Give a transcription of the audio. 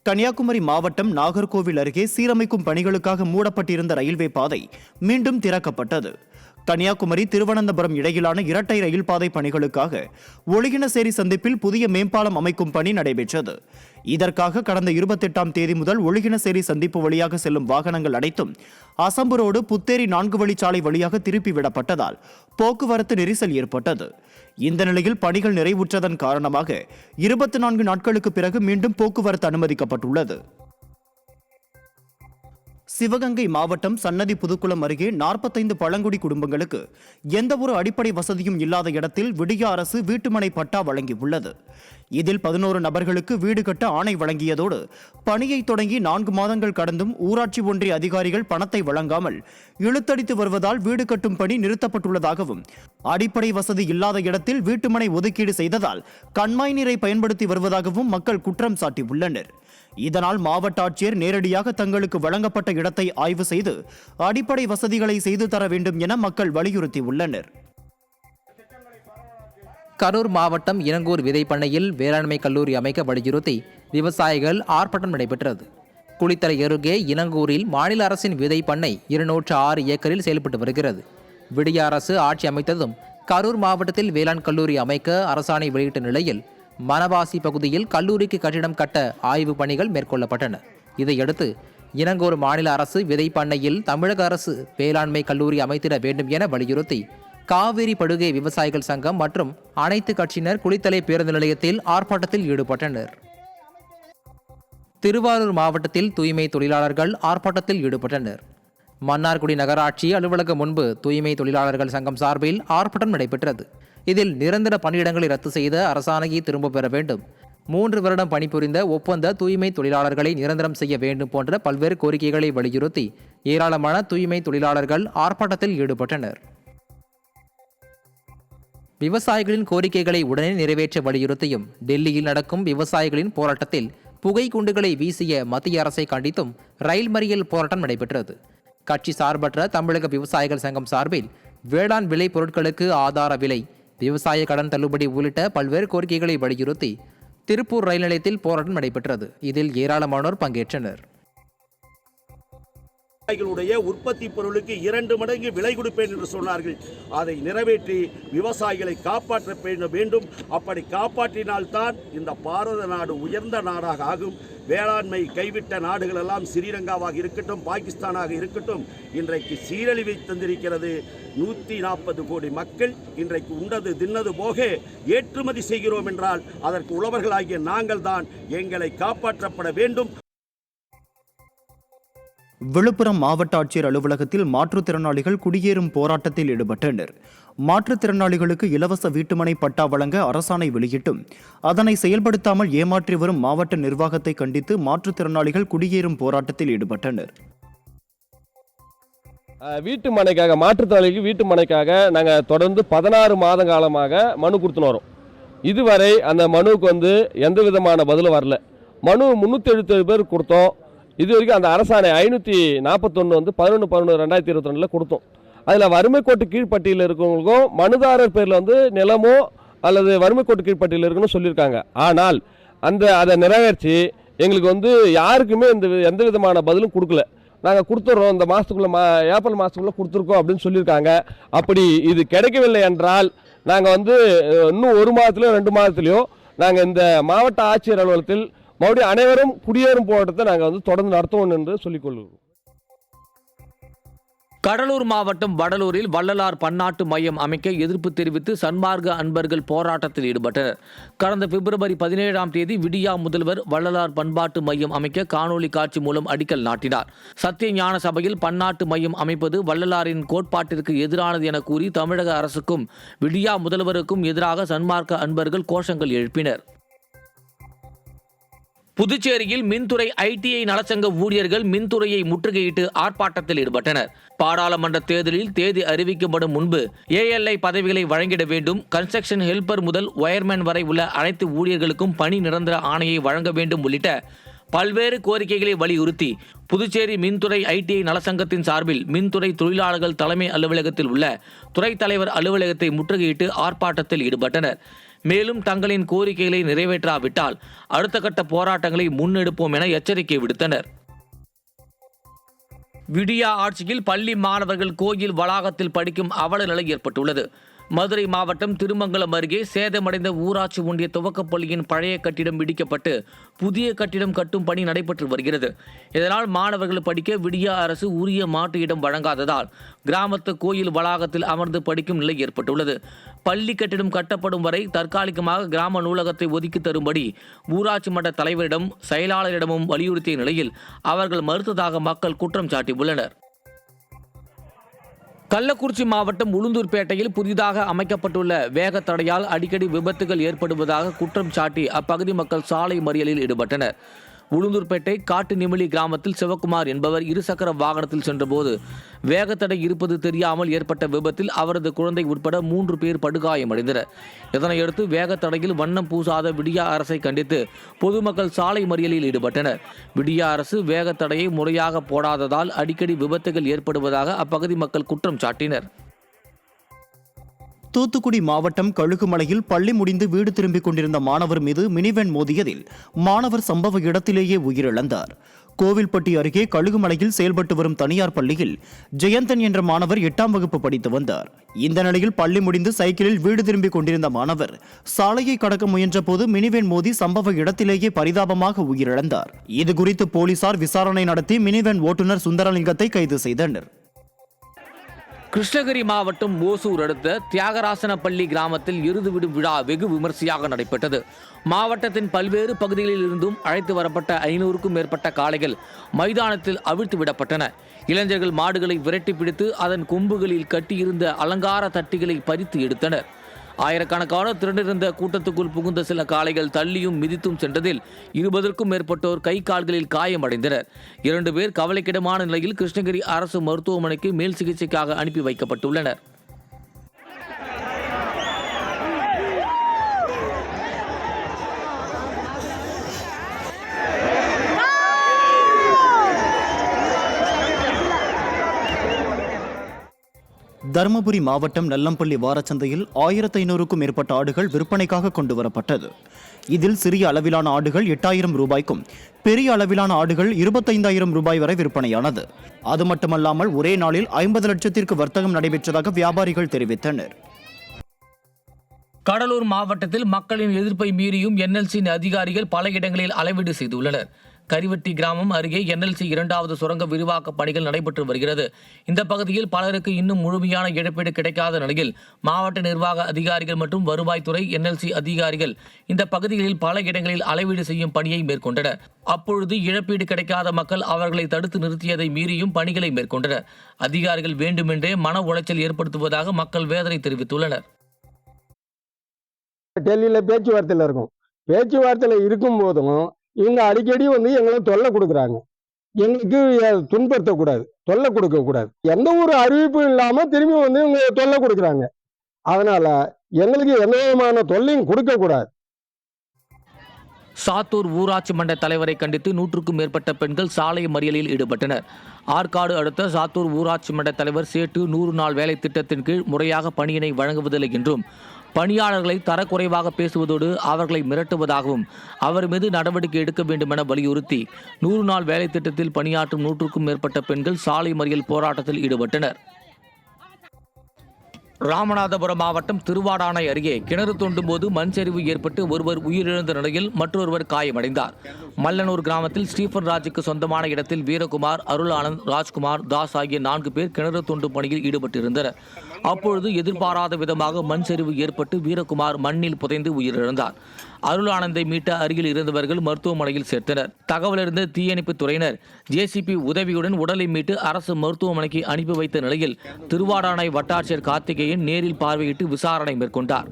கன்னியாகுமரி மாவட்டம் நாகர்கோவில் அருகே சீரமைக்கும் பணிகளுக்காக மூடப்பட்டிருந்த ரயில்வே பாதை மீண்டும் திறக்கப்பட்டது. கன்னியாகுமரி திருவனந்தபுரம் இடையிலான இரட்டை ரயில் பாதை பணிகளுக்காக ஒழுகினசேரி சந்திப்பில் புதிய மேம்பாலம் அமைக்கும் பணி நடைபெற்றது. இதற்காக கடந்த 28ஆம் தேதி முதல் ஒழுகினசேரி சந்திப்பு வழியாக செல்லும் வாகனங்கள் அனைத்தும் அசம்பு ரோடு புத்தேரி 4 வழிச்சாலை வழியாக திருப்பிவிடப்பட்டதால் போக்குவரத்து நெரிசல் ஏற்பட்டது. இந்த நிலையில் பணிகள் நிறைவுற்றதன் காரணமாக 24 நாட்களுக்கு பிறகு மீண்டும் போக்குவரத்து அனுமதிக்கப்பட்டுள்ளது. சிவகங்கை மாவட்டம் சன்னதி புதுக்குளம் அருகே 45 பழங்குடி குடும்பங்களுக்கு எந்தவொரு அடிப்படை வசதியும் இல்லாத இடத்தில் விடிய அரசு வீட்டுமனை பட்டா வழங்கியுள்ளது. இதில் 11 நபர்களுக்கு வீடு கட்ட ஆணை வழங்கியதோடு பணியை தொடங்கி 4 மாதங்கள் கடந்தும் ஊராட்சி ஒன்றிய அதிகாரிகள் பணத்தை வழங்காமல் இழுத்தடித்து வருவதால் வீடு கட்டும் பணி நிறுத்தப்பட்டுள்ளதாகவும், அடிப்படை வசதி இல்லாத இடத்தில் வீட்டுமனை ஒதுக்கீடு செய்ததால் கண்மாய் நீரை பயன்படுத்தி வருவதாகவும் மக்கள் குற்றம் சாட்டியுள்ளனர். இதனால் மாவட்ட ஆட்சியர் நேரடியாக தங்களுக்கு வழங்கப்பட்ட இடத்தை ஆய்வு செய்து அடிப்படை வசதிகளை செய்து தர வேண்டும் என மக்கள் வலியுறுத்தியுள்ளனர். கரூர் மாவட்டம் இனங்கூர் விதைப்பண்ணையில் வேளாண்மை கல்லூரி அமைக்க வலியுறுத்தி விவசாயிகள் ஆர்ப்பாட்டம் நடைபெற்றது. குளித்தலை அருகே இனங்கூரில் மாநில அரசின் விதைப்பண்ணை 206 ஏக்கரில் செயல்பட்டு வருகிறது. விடிய அரசு ஆட்சி அமைத்ததும் கரூர் மாவட்டத்தில் வேளாண் கல்லூரி அமைக்க அரசாணை வெளியிட்ட நிலையில் மணவாசி பகுதியில் கல்லூரிக்கு கட்டிடம் கட்ட ஆய்வு பணிகள் மேற்கொள்ளப்பட்டன. இதையடுத்து இனங்கூர் மாநில அரசு விதைப்பண்ணையில் தமிழக அரசு வேளாண்மை கல்லூரி அமைத்திட வேண்டும் என வலியுறுத்தி காவிரி படுகை விவசாயிகள் சங்கம் மற்றும் அனைத்து கட்சியினர் குளித்தலை பேருந்து நிலையத்தில் ஆர்ப்பாட்டத்தில் ஈடுபட்டனர். திருவாரூர் மாவட்டத்தில் தூய்மை தொழிலாளர்கள் ஆர்ப்பாட்டத்தில் ஈடுபட்டனர். மன்னார்குடி நகராட்சி அலுவலகம் முன்பு தூய்மை தொழிலாளர்கள் சங்கம் சார்பில் ஆர்ப்பாட்டம் நடைபெற்றது. இதில் நிரந்தர பணியிடங்களை ரத்து செய்த அரசாணையை திரும்பப் பெற வேண்டும், 3 வருடம் பணிபுரிந்த ஒப்பந்த தூய்மை தொழிலாளர்களை நிரந்தரம் செய்ய வேண்டும் போன்ற பல்வேறு கோரிக்கைகளை வலியுறுத்தி ஏராளமான தூய்மை தொழிலாளர்கள் ஆர்ப்பாட்டத்தில் ஈடுபட்டனர். விவசாயிகளின் கோரிக்கைகளை உடனே நிறைவேற்ற வலியுறுத்தியும் டெல்லியில் நடக்கும் விவசாயிகளின் போராட்டத்தில் புகை குண்டுகளை வீசிய மத்திய அரசை கண்டித்தும் ரயில் மறியல் போராட்டம் நடைபெற்றது. கட்சி சார்பற்ற தமிழக விவசாயிகள் சங்கம் சார்பில் வேளாண் விளை பொருட்களுக்கு ஆதார விலை, விவசாய கடன் தள்ளுபடி உள்ளிட்ட பல்வேறு கோரிக்கைகளை வலியுறுத்தி திருப்பூர் ரயில் நிலையத்தில் போராட்டம் நடைபெற்றது. இதில் ஏராளமானோர் பங்கேற்றனர். விவசாயிகளுடைய உற்பத்தி பொருளுக்கு 2 மடங்கு விலை கொடுப்பேன் என்று சொன்னார்கள். அதை நிறைவேற்றி விவசாயிகளை காப்பாற்ற வேண்டும். அப்படி காப்பாற்றினால்தான் இந்த பாரத நாடு உயர்ந்த நாடாக ஆகும். வேளாண்மை கைவிட்ட நாடுகள் எல்லாம் ஸ்ரீலங்காவாக இருக்கட்டும், பாகிஸ்தானாக இருக்கட்டும், இன்றைக்கு சீரழிவை தந்திருக்கிறது. 140 கோடி மக்கள் இன்றைக்கு உண்டது தின்னது போக ஏற்றுமதி செய்கிறோம் என்றால் அதற்கு உழவர்களாகிய நாங்கள் தான் எங்களை காப்பாற்றப்பட வேண்டும். விழுப்புரம் மாவட்ட ஆட்சியர் அலுவலகத்தில் மாற்றுத்திறனாளிகள் குடியேறும் போராட்டத்தில் ஈடுபட்டனர். மாற்றுத்திறனாளிகளுக்கு இலவச வீட்டுமனை பட்டா வழங்க அரசாணை வெளியிட்டும் அதனை செயல்படுத்தாமல் ஏமாற்றி வரும் மாவட்ட நிர்வாகத்தை கண்டித்து மாற்றுத்திறனாளிகள் குடியேறும் போராட்டத்தில் ஈடுபட்டனர். வீட்டு மனைக்காக மாற்றுத்திறனாளிகளுக்கு வீட்டு மனைக்காக நாங்கள் தொடர்ந்து 16 மாத காலமாக மனு கொடுத்துன்னு வரோம். இதுவரை அந்த மனுவுக்கு எந்த விதமான பதிலும் வரல. மனு 377 பேர் கொடுத்தோம். இது வரைக்கும் அந்த அரசாணை 541 11/11/2022 கொடுத்தோம். அதில் வறுமை கோட்டு கீழ்பட்டியலில் இருக்கிறவங்களுக்கும் மனுதாரர் பேரில் நிலமோ அல்லது வறுமை கோட்டு கீழ்பட்டியலில் இருக்குன்னு சொல்லியிருக்காங்க. ஆனால் அதை நிறைவேற்றி எங்களுக்கு யாருக்குமே எந்த விதமான பதிலும் கொடுக்கல. நாங்கள் கொடுத்துட்றோம், இந்த மாதத்துக்குள்ளே ஏப்ரல் மாதத்துக்குள்ளே கொடுத்துருக்கோம் அப்படின்னு சொல்லியிருக்காங்க. அப்படி இது கிடைக்கவில்லை என்றால் நாங்கள் இன்னும் 1 மாதத்துலையோ 2 மாதத்துலையோ நாங்கள் இந்த மாவட்ட ஆட்சியர் அலுவலகத்தில் மறுபடியும் அனைவரும் குடியேறும் போராட்டத்தை நாங்கள் தொடர்ந்து நடத்துவோம் என்று சொல்லிக்கொள்கிறோம். கடலூர் மாவட்டம் வடலூரில் வள்ளலார் பன்னாட்டு மையம் அமைக்க எதிர்ப்பு தெரிவித்து சன்மார்க்க அன்பர்கள் போராட்டத்தில் ஈடுபட்டனர். கடந்த பிப்ரவரி 17ஆம் தேதி விடியா முதல்வர் வள்ளலார் பண்பாட்டு மையம் அமைக்க காணொலி காட்சி மூலம் அடிக்கல் நாட்டினார். சத்திய ஞான சபையில் பன்னாட்டு மையம் அமைப்பது வள்ளலாரின் கோட்பாட்டிற்கு எதிரானது என கூறி தமிழக அரசுக்கும் விடியா முதல்வருக்கும் எதிராக சன்மார்க்க அன்பர்கள் கோஷங்கள் எழுப்பினர். புதுச்சேரியில் மின்துறை ஐடிஐ நலச்சங்க ஊழியர்கள் மின்துறையை முற்றுகையிட்டு ஆர்ப்பாட்டத்தில் ஈடுபட்டனர். பாராளுமன்ற தேர்தலில் தேதி அறிவிக்கப்படும் முன்பு ஏஎல்ஐ பதவிகளை வழங்கிட வேண்டும், கன்ஸ்ட்ரக்ஷன் ஹெல்பர் முதல் ஒயர்மேன் வரை உள்ள அனைத்து ஊழியர்களுக்கும் பணி நிரந்தர ஆணையை வழங்க வேண்டும் உள்ளிட்ட பல்வேறு கோரிக்கைகளை வலியுறுத்தி புதுச்சேரி மின்துறை ஐடிஐ நலச்சங்கத்தின் சார்பில் மின்துறை தொழிலாளர்கள் தலைமை அலுவலகத்தில் உள்ள துறை தலைவர் அலுவலகத்தை முற்றுகையிட்டு ஆர்ப்பாட்டத்தில் ஈடுபட்டனர். மேலும் தங்களின் கோரிக்கைகளை நிறைவேற்றாவிட்டால் அடுத்த கட்ட போராட்டங்களை முன்னெடுப்போம் என எச்சரிக்கை விடுத்தனர். விடியா ஆட்சியில் பள்ளி மாணவர்கள் கோயில் வளாகத்தில் படிக்கும் அவல நிலை ஏற்பட்டுள்ளது. மதுரை மாவட்டம் திருமங்கலம் அருகே சேதமடைந்த ஊராட்சி ஒன்றிய துவக்கப்பள்ளியின் பழைய கட்டிடம் இடிக்கப்பட்டு புதிய கட்டிடம் கட்டும் பணி நடைபெற்று வருகிறது. இதனால் மாணவர்கள் படிக்க விடியா அரசு உரிய மாற்று இடம் வழங்காததால் கிராமத்து கோயில் வளாகத்தில் அமர்ந்து படிக்கும் நிலை ஏற்பட்டுள்ளது. பள்ளி கட்டிடம் கட்டப்படும் வரை தற்காலிகமாக கிராம நூலகத்தை ஒதுக்கி தரும்படி ஊராட்சி மன்ற தலைவரிடம் செயலாளரிடமும் வலியுறுத்திய நிலையில் அவர்கள் மறுத்ததாக மக்கள் குற்றம் சாட்டியுள்ளனர். கள்ளக்குறிச்சி மாவட்டம் உளுந்தூர்பேட்டையில் புதிதாக அமைக்கப்பட்டுள்ள வேக தடையால் அடிக்கடி விபத்துகள் ஏற்படுவதாக குற்றம் சாட்டி அப்பகுதி மக்கள் சாலை மறியலில் ஈடுபட்டனர். உளுந்தூர்பேட்டை காட்டு நிமிலி கிராமத்தில் சிவக்குமார் என்பவர் இருசக்கர வாகனத்தில் சென்றபோது வேகத்தடை இருப்பது தெரியாமல் ஏற்பட்ட விபத்தில் அவரது குழந்தை உட்பட 3 பேர் படுகாயமடைந்தனர். இதனையடுத்து வேகத்தடையில் வண்ணம் பூசாத விடியா அரசை கண்டித்து பொதுமக்கள் சாலை மறியலில் ஈடுபட்டனர். விடியா அரசு வேகத்தடையை முறையாக போடாததால் அடிக்கடி விபத்துகள் ஏற்படுவதாக அப்பகுதி மக்கள் குற்றம் சாட்டினர். தூத்துக்குடி மாவட்டம் கழுகுமலையில் பள்ளி முடிந்து வீடு திரும்பிக் கொண்டிருந்த மாணவர் மீது மினிவேன் மோதியதில் மாணவர் சம்பவ இடத்திலேயே உயிரிழந்தார். கோவில்பட்டி அருகே கழுகுமலையில் செயல்பட்டு வரும் தனியார் பள்ளியில் ஜெயந்தன் என்ற மாணவர் 8ஆம் வகுப்பு படித்து வந்தார். இந்த நிலையில் பள்ளி முடிந்து சைக்கிளில் வீடு திரும்பிக் கொண்டிருந்த மாணவர் சாலையை கடக்க முயன்ற போது மினிவேன் மோதி சம்பவ இடத்திலேயே பரிதாபமாக உயிரிழந்தார். இதுகுறித்து போலீசார் விசாரணை நடத்தி மினிவேன் ஓட்டுநர் சுந்தரலிங்கத்தை கைது செய்தனர். கிருஷ்ணகிரி மாவட்டம் ஓசூர் அடுத்த தியாகராசனப்பள்ளி கிராமத்தில் எருதுவிடும் விழா வெகு விமர்சையாக நடைபெற்றது. மாவட்டத்தின் பல்வேறு பகுதிகளில் இருந்தும் அழைத்து வரப்பட்ட 500க்கும் மேற்பட்ட காளைகள் மைதானத்தில் அவிழ்த்து விடப்பட்டன. இளைஞர்கள் மாடுகளை விரட்டி பிடித்து அதன் கொம்புகளில் கட்டியிருந்த அலங்கார தட்டிகளை பறித்து எடுத்தனர். ஆயிரக்கணக்கான திரண்டிருந்த கூட்டத்துக்குள் புகுந்த சில காளைகள் தள்ளியும் மிதித்தும் சென்றதில் 20க்கும் மேற்பட்டோர் கை கால்களில் காயமடைந்தனர். 2 பேர் கவலைக்கிடமான நிலையில் கிருஷ்ணகிரி அரசு மருத்துவமனைக்கு மேல் சிகிச்சைக்காக அனுப்பி வைக்கப்பட்டுள்ளனர். தருமபுரி மாவட்டம் நல்லம்பள்ளி வாரச்சந்தையில் 1500க்கும் மேற்பட்ட ஆடுகள் விற்பனைக்காக கொண்டு வரப்பட்டது. இதில் சிறிய அளவிலான ஆடுகள் 8000 ரூபாய்க்கும் பெரிய அளவிலான ஆடுகள் 25,000 ரூபாய் வரை விற்பனையானது. அது மட்டுமல்லாமல் ஒரே நாளில் 50 லட்சத்திற்கு வர்த்தகம் நடைபெற்றதாக வியாபாரிகள் தெரிவித்தனர். கடலூர் மாவட்டத்தில் மக்களின் எதிர்ப்பை மீறியும் NLC அதிகாரிகள் பல இடங்களில் அளவீடு செய்துள்ளனர். கரிவட்டி கிராமம் அருகே NLC 2வது சுரங்க விரிவாக்க பணிகள் நடைபெற்று வருகிறது. இந்த பகுதியில் பலருக்கு இன்னும் முழுமையான இழப்பீடு கிடைக்காத நிலையில் மாவட்ட நிர்வாக அதிகாரிகள் மற்றும் வருவாய்த்துறை NLC அதிகாரிகள் இந்த பகுதிகளில் பல இடங்களில் அளவீடு செய்யும் பணியை மேற்கொண்டனர். அப்பொழுது இழப்பீடு கிடைக்காத மக்கள் அவர்களை தடுத்து நிறுத்தியதை மீறியும் பணிகளை மேற்கொண்டனர். அதிகாரிகள் வேண்டுமென்றே மன உளைச்சல் ஏற்படுத்துவதாக மக்கள் வேதனை தெரிவித்துள்ளனர். டெல்லியில் பேச்சுவார்த்தையில் இருக்கும் போதும் இவங்க அடிக்கடி எங்களை தொல்லை கொடுக்குறாங்க. எங்களுக்கு துன்புறுத்தக்கூடாது, தொல்லை கொடுக்கக்கூடாது. எந்த ஒரு அறிவிப்பும் இல்லாமல் திரும்பி இவங்க தொல்லை கொடுக்குறாங்க. அதனால எங்களுக்கு எந்த விதமான தொல்லையும் கொடுக்கக்கூடாது. சாத்தூர் ஊராட்சி மன்ற தலைவரை கண்டித்து 100க்கும் மேற்பட்ட பெண்கள் சாலை மறியலில் ஈடுபட்டனர். ஆற்காடு அடுத்த சாத்தூர் ஊராட்சி மன்ற தலைவர் சேட்டு 100 நாள் வேலை திட்டத்தின் கீழ் முறையாக பணியினை வழங்குவதில்லை என்றும் பணியாளர்களை தரக்குறைவாக பேசுவதோடு அவர்களை மிரட்டுவதாகவும் அவர் மீது நடவடிக்கை எடுக்க வேண்டும் என வலியுறுத்தி 100 நாள் வேலை திட்டத்தில் பணியாற்றும் 100க்கும் மேற்பட்ட பெண்கள் சாலை மறியல் போராட்டத்தில் ஈடுபட்டனர். ராமநாதபுரம் மாவட்டம் திருவாடானை அருகே கிணறு தோண்டும் போது மண் சரிவு ஏற்பட்டு ஒருவர் உயிரிழந்த நிலையில் மற்றொருவர் காயமடைந்தார். மல்லனூர் கிராமத்தில் ஸ்டீபன் ராஜுக்கு சொந்தமான இடத்தில் வீரகுமார், அருள் ஆனந்த், ராஜ்குமார், தாஸ் ஆகிய 4 பேர் கிணறு தோண்டும் பணியில் ஈடுபட்டிருந்தனர். அப்பொழுது எதிர்பாராத விதமாக மண் சரிவு ஏற்பட்டு வீரகுமார் மண்ணில் புதைந்து உயிரிழந்தார். அருள் ஆனந்தை மீட்ட அருகில் இருந்தவர்கள் மருத்துவமனையில் சேர்த்தனர். தகவலறிந்த தீயணைப்புத் துறையினர் JCB உதவியுடன் உடலை மீட்டு அரசு மருத்துவமனைக்கு அனுப்பி வைத்த நிலையில் திருவாடானை வட்டாட்சியர் கார்த்திகேயன் நேரில் பார்வையிட்டு விசாரணை மேற்கொண்டார்.